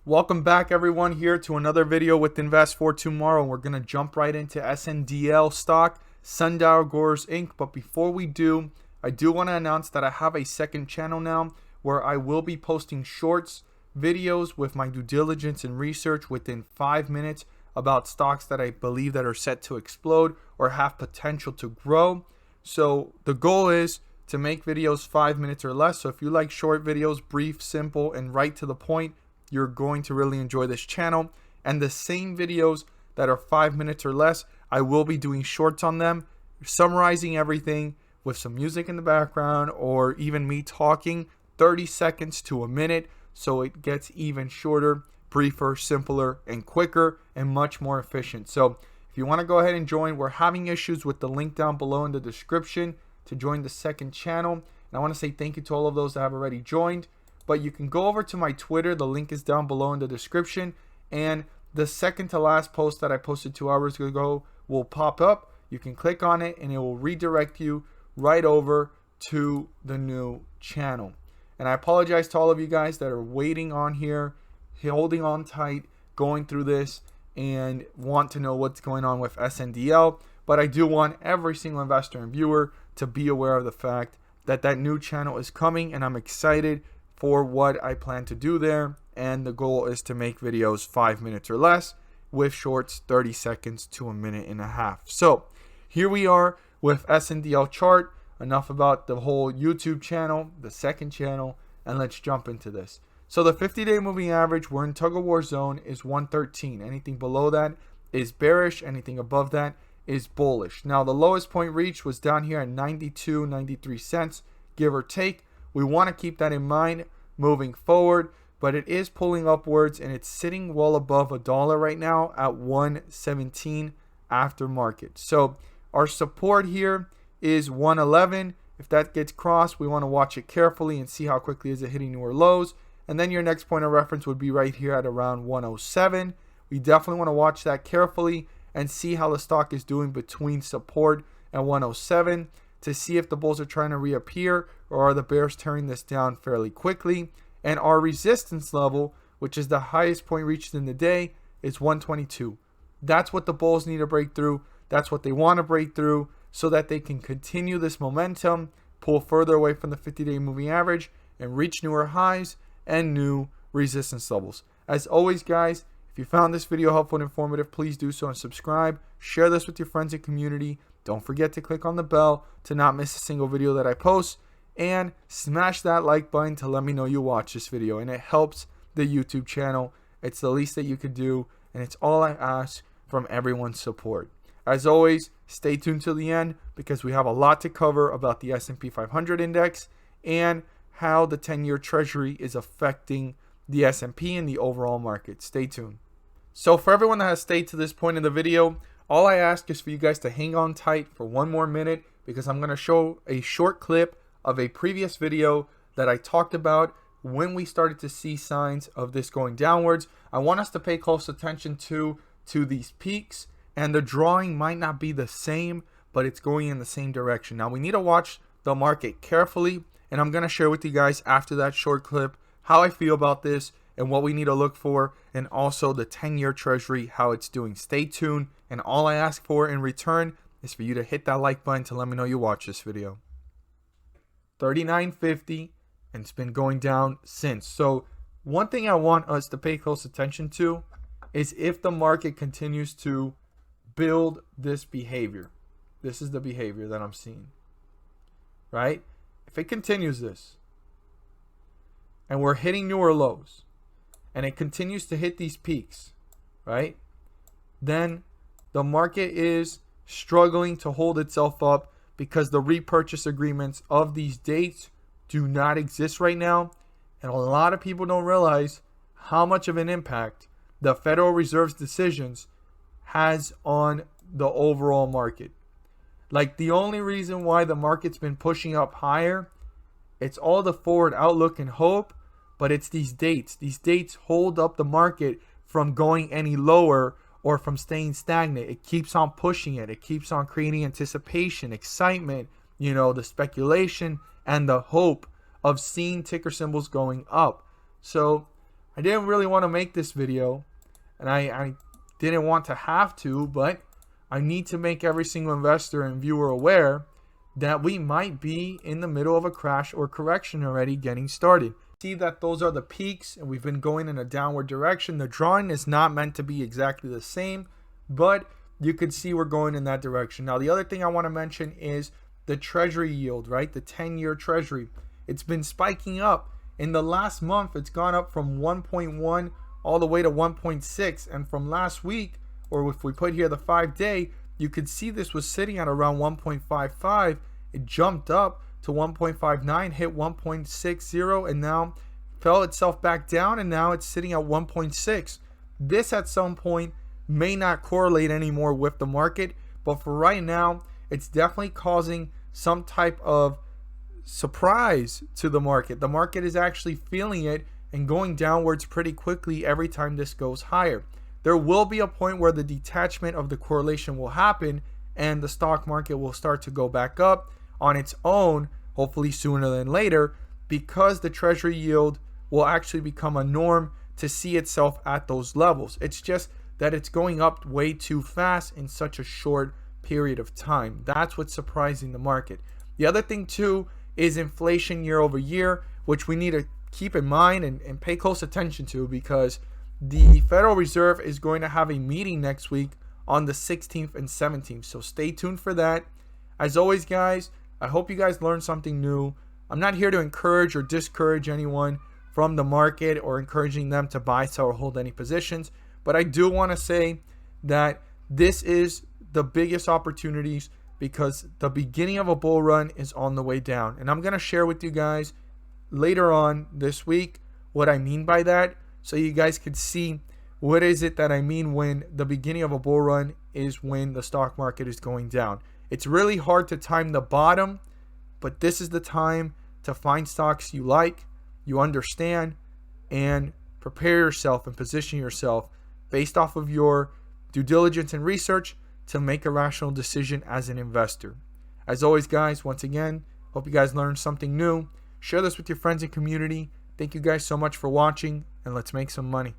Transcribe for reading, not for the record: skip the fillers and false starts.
Welcome back everyone here to another video with Invest for Tomorrow. We're going to jump right into SNDL stock, Sundial Inc. But before we do, I do want to announce that I have a second channel now where I will be posting shorts videos with my due diligence and research within 5 minutes about stocks that I believe that are set to explode or have potential to grow. So the goal is to make videos 5 minutes or less. So if you like short videos, brief, simple, and right to the point, you're going to really enjoy this channel. And the same videos that are 5 minutes or less, I will be doing shorts on them, summarizing everything with some music in the background or even me talking 30 seconds to a minute, so it gets even shorter, briefer, simpler, and quicker, and much more efficient. So if you want to go ahead and join, we're having issues with the link down below in the description to join the second channel. And I want to say thank you to all of those that have already joined. But you can go over to my Twitter. The link is down below in the description. And the second to last post that I posted 2 hours ago will pop up. You can click on it and it will redirect you right over to the new channel. And I apologize to all of you guys that are waiting on here, holding on tight, going through this, and want to know what's going on with SNDL. But I do want every single investor and viewer to be aware of the fact that that new channel is coming, and I'm excited for what I plan to do there. And the goal is to make videos 5 minutes or less with shorts 30 seconds to a minute and a half. So here we are with SNDL Chart. Enough about the whole YouTube channel, the second channel, and let's jump into this. So the 50-day moving average, we're in tug of war zone, is 113. Anything below that is bearish. Anything above that is bullish. Now the lowest point reached was down here at 92.93 cents, give or take. We want to keep that in mind moving forward, but it is pulling upwards and it's sitting well above $1 right now at 117 after market. So our support here is 111. If that gets crossed, we want to watch it carefully and see how quickly is it hitting newer lows. And then your next point of reference would be right here at around 107. We definitely want to watch that carefully and see how the stock is doing between support and 107 to see if the bulls are trying to reappear or are the bears tearing this down fairly quickly. And our resistance level, which is the highest point reached in the day, is 122. That's what the bulls need to break through. That's what they want to break through so that they can continue this momentum, pull further away from the 50-day moving average, and reach newer highs and new resistance levels. As always, guys, if you found this video helpful and informative, please do so and subscribe. Share this with your friends and community. Don't forget to click on the bell to not miss a single video that I post. And smash that like button to let me know you watch this video. And it helps the YouTube channel. It's the least that you could do. And it's all I ask from everyone's support. As always, stay tuned till the end because we have a lot to cover about the S&P 500 index and how the 10-year treasury is affecting the S&P and the overall market. Stay tuned. So for everyone that has stayed to this point in the video, all I ask is for you guys to hang on tight for one more minute because I'm going to show a short clip of a previous video that I talked about when we started to see signs of this going downwards. I want us to pay close attention to these peaks, and the drawing might not be the same, but it's going in the same direction. Now we need to watch the market carefully, and I'm going to share with you guys after that short clip how I feel about this and what we need to look for, and also the 10-year treasury, how it's doing. Stay tuned, and all I ask for in return is for you to hit that like button to let me know you watch this video. 39.50, and it's been going down since. So one thing I want us to pay close attention to is if the market continues to build this behavior. This is the behavior that I'm seeing, right? If it continues this, and we're hitting newer lows, and it continues to hit these peaks, right? Then the market is struggling to hold itself up because the repurchase agreements of these dates do not exist right now. And a lot of people don't realize how much of an impact the Federal Reserve's decisions has on the overall market. Like the only reason why the market's been pushing up higher, it's all the forward outlook and hope, but it's these dates. These dates hold up the market from going any lower or from staying stagnant. It keeps on pushing it. It keeps on creating anticipation, excitement, the speculation and the hope of seeing ticker symbols going up. So I didn't really want to make this video, and I didn't want to have to, but I need to make every single investor and viewer aware that we might be in the middle of a crash or correction already getting started. See that those are the peaks, and we've been going in a downward direction. The drawing is not meant to be exactly the same, but you could see we're going in that direction. Now, the other thing I want to mention is the treasury yield, right? The 10-year treasury. It's been spiking up. In the last month, it's gone up from 1.1 all the way to 1.6. And from last week, or if we put here the 5-day, you could see this was sitting at around 1.55. It jumped up to 1.59, hit 1.60, and now fell itself back down, and now it's sitting at 1.6. This at some point may not correlate anymore with the market, but for right now, it's definitely causing some type of surprise to the market. The market is actually feeling it and going downwards pretty quickly every time this goes higher. There will be a point where the detachment of the correlation will happen and the stock market will start to go back up on its own, hopefully sooner than later, because the treasury yield will actually become a norm to see itself at those levels. It's just that it's going up way too fast in such a short period of time. That's what's surprising the market. The other thing too is inflation year over year, which we need to keep in mind and pay close attention to, because the Federal Reserve is going to have a meeting next week on the 16th and 17th. So stay tuned for that. As always, guys, I hope you guys learned something new. I'm not here to encourage or discourage anyone from the market or encouraging them to buy, sell, or hold any positions. But I do want to say that this is the biggest opportunities because the beginning of a bull run is on the way down. And I'm going to share with you guys later on this week what I mean by that, so you guys can see what is it that I mean when the beginning of a bull run is when the stock market is going down. It's really hard to time the bottom, but this is the time to find stocks you like, you understand, and prepare yourself and position yourself based off of your due diligence and research to make a rational decision as an investor. As always, guys, once again, hope you guys learned something new. Share this with your friends and community. Thank you guys so much for watching, and let's make some money.